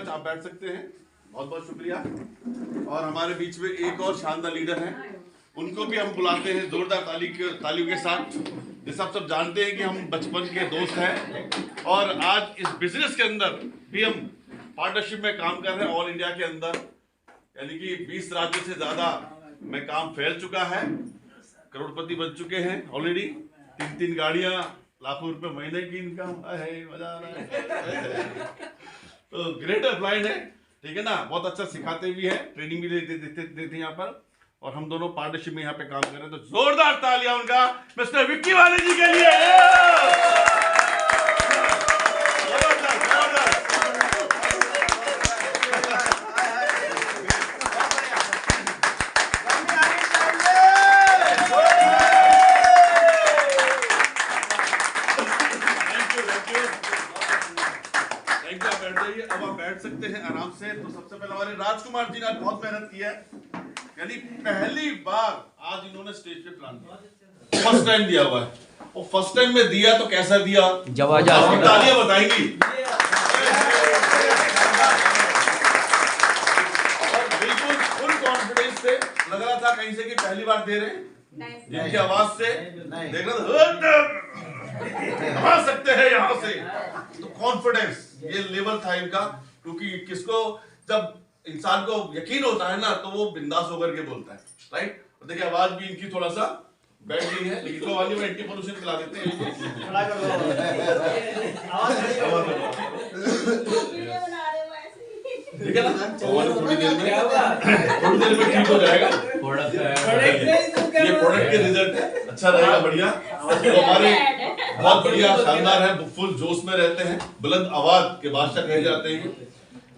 Much, आप बैठ सकते हैं। बहुत बहुत शुक्रिया। और हमारे बीच में एक और शानदार लीडर हैं, उनको भी हम बुलाते हैं जोरदार तालियों के साथ। जैसे आप सब जानते हैं कि हम बचपन के दोस्त हैं और आज इस बिजनेस के अंदर भी हम पार्टनरशिप में काम कर रहे हैं। ऑल इंडिया के अंदर यानी कि 20 राज्यों से ज्यादा में काम फैल चुका है, करोड़पति बन चुके हैं ऑलरेडी। 3 गाड़ियां, लाखों रुपए महीने की इनकम है, मजा आ रहा है। तो ग्रेट एम्प्लॉयड है, ठीक है ना। बहुत अच्छा सिखाते भी है, ट्रेनिंग भी देते हैं यहाँ पर। और हम दोनों पार्टनरशिप में यहाँ पे काम कर रहे हैं। तो जोरदार तालियां उनका मिस्टर विक्की वाले जी के लिए। अब आप बैठ सकते हैं आराम से। तो सबसे पहले हमारे राजकुमार जी ने बहुत मेहनत की है, यानी पहली बार आज इन्होंने स्टेज पे प्लान किया, फर्स्ट टाइम दिया हुआ है। और फर्स्ट टाइम में दिया तो कैसा दिया, जबरदस्त, तालियां बताएंगी। और बिल्कुल फुल कॉन्फिडेंस से लग रहा था कहीं से कि पहली बार दे रहे हैं। जिनकी आवाज से देख रहा था सकते हैं यहाँ से, तो कॉन्फिडेंस ये लेवल था इनका। क्योंकि किसको जब इंसान को यकीन होता है ना तो वो बिंदास होकर के बोलता है, राइट। और देखिए आवाज भी इनकी थोड़ा सा बैठ गई है, लेकिन तो वाली में एंटी पोल्यूशन खिला देते हैं। ठीक है ना, थोड़ी देर में ठीक हो जाएगा। ये प्रोडक्ट के रिजल्ट है, अच्छा रहेगा, बढ़िया। तो हमारे बहुत बढ़िया शानदार है, फुल जोश में रहते हैं, बुलंद आवाज के बादशाह कहे जाते हैं।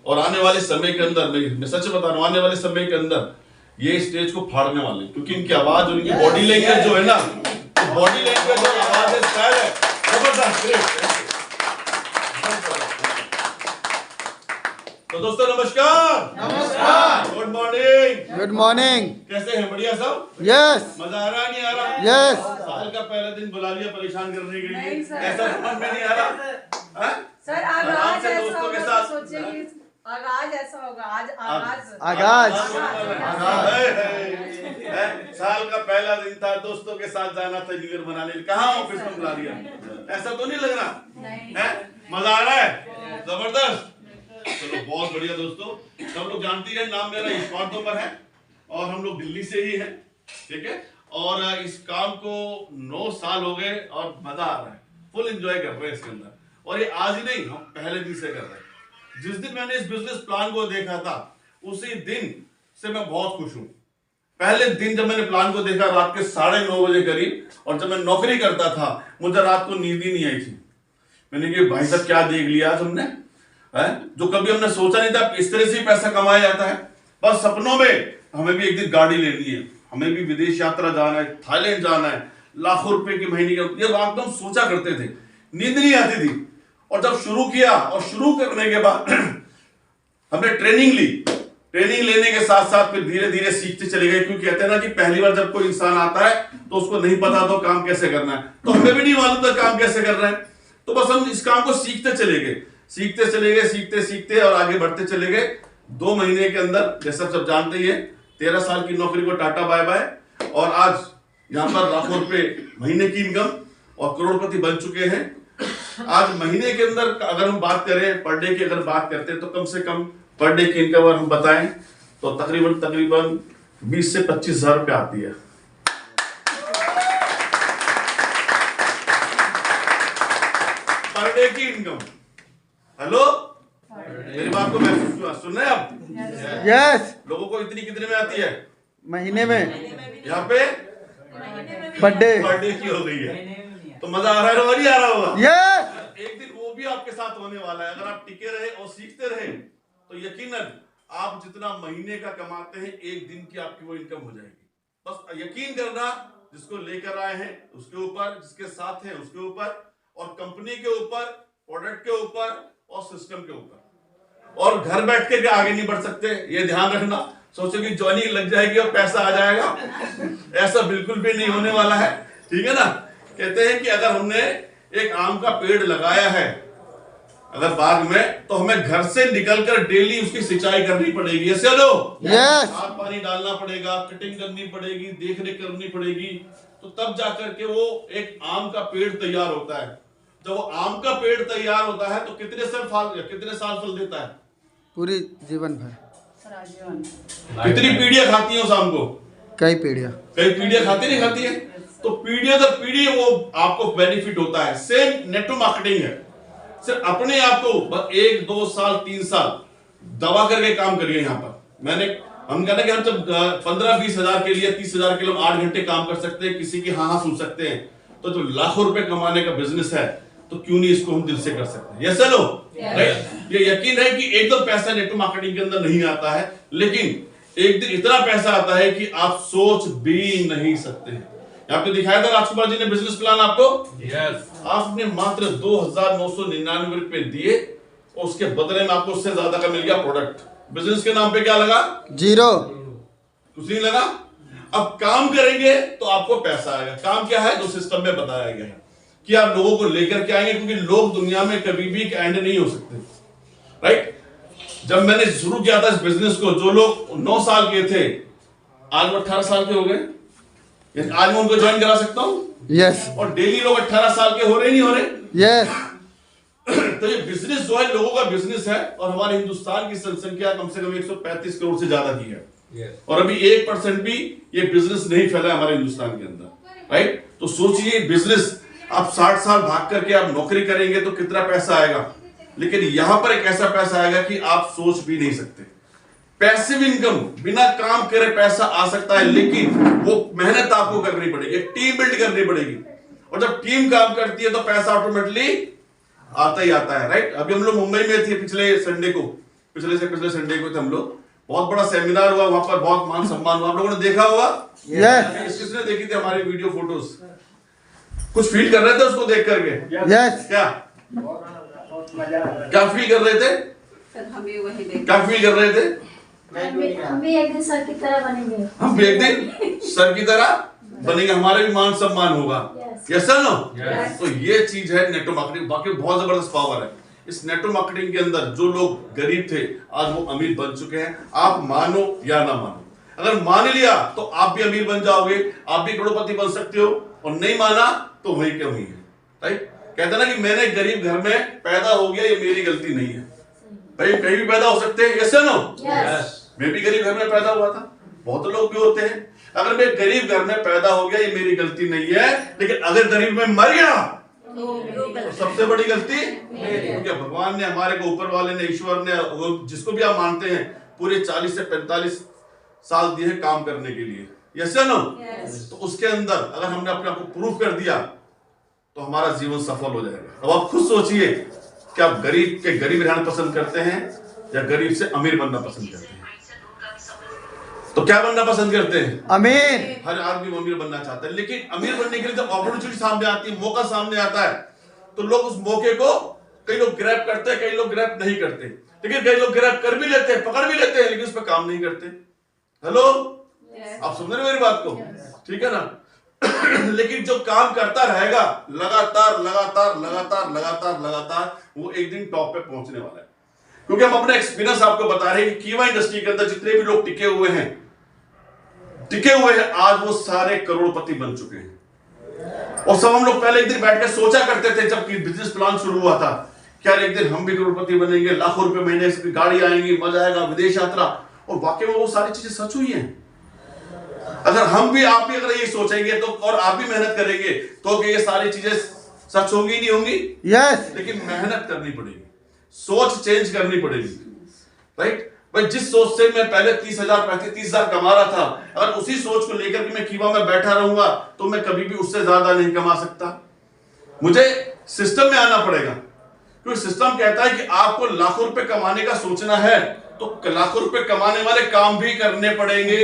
और आने वाले समय के अंदर मैं सच बता रहा हूँ, आने वाले समय के अंदर ये स्टेज को फाड़ने वाले, क्योंकि इनकी आवाज और इनकी बॉडी लैंग्वेज जो है ना, बॉडी लैंग्वेज और आवाज है, स्टाइल है, जबरदस्त। तो दोस्तों नमस्कार। नमस्कार, गुड मॉर्निंग। Good morning. कैसे हैं, बढ़िया सब? यस, मजा आ रहा नहीं आ रहा? यस। साल का पहला दिन बुला लिया परेशान करने के लिए, ऐसा समझ में नहीं आ रहा सर। आगाज ऐसा होगा तो सोचिए कि आगाज ऐसा होगा, आज आगाज साल का पहला दिन था, दोस्तों के साथ जाना था न्यू ईयर मनाने। कहाँ ऑफिस में बुला लिया, ऐसा तो नहीं लग रहा है? मजा आ रहा है, जबरदस्त। चलो बहुत बढ़िया दोस्तों, सब लोग जानते हैं नाम मेरा यशपाल तोमर है और हम लोग दिल्ली से ही हैं, ठीक है। और इस काम को 9 साल हो गए और मजा आ रहा है, फुल एंजॉय कर रहे हैं इसके अंदर। और ये आज ही नहीं, हम पहले दिन से कर रहे हैं। जिस दिन मैंने इस बिजनेस प्लान को देखा था उसी दिन से मैं बहुत खुश हूं। पहले दिन जब मैंने प्लान को देखा रात के 9:30 बजे करीब, और जब मैं नौकरी करता था मुझे रात को नींद ही नहीं आई थी। मैंने कहा भाई साहब क्या देख लिया तुमने, है जो कभी हमने सोचा नहीं था इस तरह से ही पैसा कमाया जाता है। बस सपनों में हमें भी एक दिन गाड़ी लेनी है, हमें भी विदेश यात्रा जाना है, थाईलैंड जाना है, लाखों रुपए की महीने का, ये बात हम सोचा करते थे, नींद नहीं आती थी। और जब शुरू किया और शुरू करने के बाद हमने ट्रेनिंग ली, ट्रेनिंग लेने के साथ साथ फिर धीरे धीरे सीखते चले गए। क्योंकि कहते हैं ना कि पहली बार जब कोई इंसान आता है तो उसको नहीं पता तो काम कैसे करना है, तो हमें भी नहीं मालूम था काम कैसे करना है। तो बस हम इस काम को सीखते चले गए, सीखते सीखते और आगे बढ़ते चले गए। 2 महीने के अंदर जैसा सब जानते ही है, 13 साल की नौकरी को टाटा बाय बाय, और आज यहाँ पर लाखों रुपए महीने की इनकम और करोड़पति बन चुके हैं। आज महीने के अंदर अगर हम बात करें, पर डे की अगर बात करते हैं, तो कम से कम पर डे की इनकम अगर हम बताएं तो तकरीबन 20 से 25 हजार रुपये आती है। पर डे की इनकम। हेलो, मेरी बात को महसूस हुआ, सुन रहे हैं आप? यस। लोगों को इतनी कितने में आती है? महीने में। यहाँ पे पर डे की हो गई है। तो मजा आ रहा है ना, नहीं आ रहा होगा? यस। एक दिन वो भी आपके साथ होने वाला है। अगर आप टिके रहे और सीखते रहे तो यकीनन आप जितना महीने का कमाते हैं, एक दिन की आपकी वो इनकम हो जाएगी। बस यकीन करना, जिसको लेकर आए हैं उसके ऊपर, जिसके साथ हैं उसके ऊपर, और कंपनी के ऊपर, प्रोडक्ट के ऊपर और सिस्टम के ऊपर। और घर बैठ के आगे नहीं बढ़ सकते, ये ध्यान रखना। सोचो कि ज्वाइनिंग लग जाएगी और पैसा आ जाएगा, ऐसा बिल्कुल भी नहीं होने वाला है, ठीक है ना। कहते हैं कि अगर हमने एक आम का पेड़ लगाया है अगर बाग में, तो हमें घर से निकलकर डेली उसकी सिंचाई करनी पड़ेगी, ऐसे लो यस खाद पानी डालना पड़ेगा, कटिंग करनी पड़ेगी, देख रेख करनी पड़ेगी, तो तब जाकर के वो एक आम का पेड़ तैयार होता है। जब वो आम का पेड़ तैयार होता है तो कितने साल फल देता है? पूरी जीवन भर कितनी पीढ़ियां खाती हैं उस आम को? कई पीढ़ियां। कई पीढ़ियां खाती नहीं खाती है, तो पीढ़ियां दर पीढ़ी वो आपको बेनिफिट होता है। सेम नेटवर्क मार्केटिंग है, सिर्फ अपने आप को 1 2 साल 3 साल दबा करके काम करिए। यहाँ पर हम कहते हैं कि हम जब 15-20 हजार के लिए 30 हजार के लिए 8 घंटे काम कर सकते हैं, किसी की हाँ सुन सकते हैं, तो जो लाखों रुपए कमाने का बिजनेस है तो क्यों नहीं इसको हम दिल से कर सकते हैं? यस लो राइट। ये यकीन है कि एकदम पैसा नेटवर्क मार्केटिंग के अंदर नहीं आता है, लेकिन एक दिन इतना पैसा आता है कि आप सोच भी नहीं सकते हैं। यहाँ पे दिखाया था राजकुमार जी ने बिजनेस प्लान आपको। आपने मात्र 2,999 रुपए दिए और उसके बदले में आपको उससे ज्यादा का मिल गया प्रोडक्ट। बिजनेस के नाम पे क्या लगा? 0। कुछ नहीं लगा। अब काम करेंगे तो आपको पैसा आएगा। काम क्या है? जो सिस्टम में बताया गया है कि आप लोगों को लेकर के आएंगे, क्योंकि लोग दुनिया में कभी भी एंड नहीं हो सकते, राइट। जब मैंने शुरू किया था इस बिजनेस को, जो लोग 9 साल के थे आज वो 18 साल के हो गए। आज मैं उनको ज्वाइन करा सकता हूं। यस और डेली लोग 18 साल के हो रहे नहीं हो रहे? यस। तो ये बिजनेस जो है लोगों का बिजनेस है, और हमारे हिंदुस्तान की जनसंख्या कम से कम 135 करोड़ से ज्यादा की है। और अभी 1% भी ये बिजनेस नहीं फैला है हमारे हिंदुस्तान के अंदर, राइट। तो सोचिए बिजनेस, आप 60 साल भाग करके आप नौकरी करेंगे तो कितना पैसा आएगा, लेकिन यहां पर एक ऐसा पैसा आएगा कि आप सोच भी नहीं सकते। पैसिव इनकम, बिना काम करे पैसा आ सकता है, लेकिन वो मेहनत आपको करनी पड़ेगी, टीम बिल्ड करनी पड़ेगी। और जब टीम काम करती है तो पैसा ऑटोमेटिकली आता ही आता है, राइट। अभी हम लोग मुंबई में थे पिछले संडे को, पिछले संडे को थे हम लोग। बहुत बड़ा सेमिनार हुआ वहां पर, बहुत मान सम्मान हुआ। आप लोगों ने देखा होगा? यस। किसने देखी थी हमारी वीडियो फोटोज? कुछ फील कर रहे थे उसको देख करके? यस। क्या फील कर रहे थे? क्या फील कर रहे थे? हम भी एक दिन सर की तरह बनेंगे। हम भी एक दिन सर की तरह बनेंगे, हमारे भी मान सम्मान होगा। Yes sir no? तो ये चीज है नेटवर्क मार्केटिंग। बाकी बहुत जबरदस्त पावर है इस नेटवर्क मार्केटिंग के अंदर। जो लोग गरीब थे आज वो अमीर बन चुके हैं, आप मानो या ना मानो। अगर मान लिया तो आप भी अमीर बन जाओगे, आप भी करोड़पति बन सकते हो, और नहीं माना तो वही क्या हुई है, राइट। कहते ना कि मैंने गरीब घर में पैदा हो गया, ये मेरी गलती नहीं है। भाई कहीं भी पैदा हो सकते हैं, यस नो? मैं भी गरीब घर में पैदा हुआ था, बहुत लोग भी होते हैं। अगर मैं गरीब घर में पैदा हो गया ये मेरी गलती नहीं है, लेकिन अगर गरीब में मर गया तो सबसे बड़ी गलती, क्योंकि भगवान ने हमारे को, ऊपर वाले ने, ईश्वर ने, जिसको भी आप मानते हैं, पूरे 40 से 45 साल दिए हैं काम करने के लिए, यस नो? तो उसके अंदर अगर हमने अपने आप को प्रूव कर दिया तो हमारा जीवन सफल हो जाएगा। अब आप खुद सोचिए कि आप गरीब के गरीब रहना पसंद करते हैं या गरीब से अमीर बनना पसंद करते हैं? तो क्या बनना पसंद करते हैं? अमीर। हर आदमी अमीर बनना चाहता है, लेकिन अमीर बनने के लिए जब अपॉर्चुनिटी सामने आती है, मौका सामने आता है, तो लोग उस मौके को, कई लोग ग्रैब करते हैं, कई लोग ग्रैब नहीं करते, लेकिन कई लोग ग्रैब कर भी लेते हैं, पकड़ भी लेते हैं, लेकिन उस पर काम नहीं करते। हेलो, आप समझ रहे मेरी बात को? ठीक है ना? लेकिन जो काम करता रहेगा लगातार लगातार लगातार लगातार लगातार, वो एक दिन टॉप पे पहुंचने वाला है। क्योंकि हम अपने एक्सपीरियंस आपको बता रहे हैं कि कीवा इंडस्ट्री के अंदर जितने भी लोग टिके हुए हैं, आज वो सारे करोड़पति बन चुके हैं। और सब हम लोग पहले एक दिन बैठ कर सोचा करते थे, जब बिजनेस प्लान शुरू हुआ था, क्या एक दिन हम भी करोड़पति बनेंगे, लाखों रुपए महीने से गाड़ी आएंगी, मजा आएगा, विदेश यात्रा। और वाकई में वो सारी चीजें सच हुई हैं। अगर हम भी, आप भी अगर ये सोचेंगे तो, और आप भी मेहनत करेंगे तो ये सारी चीजें सच होंगी नहीं होंगी? यस। लेकिन मेहनत करनी पड़ेगी, सोच चेंज करनी पड़ेगी, राइट। भाई जिस सोच से मैं पहले 30,000 कमा रहा था, अगर उसी सोच को लेकर के मैं कीवा में बैठा रहूंगा तो मैं कभी भी उससे ज्यादा नहीं कमा सकता। मुझे सिस्टम में आना पड़ेगा, क्योंकि सिस्टम कहता है कि आपको लाखों रुपए कमाने का सोचना है तो लाखों रुपए कमाने वाले काम भी करने पड़ेंगे।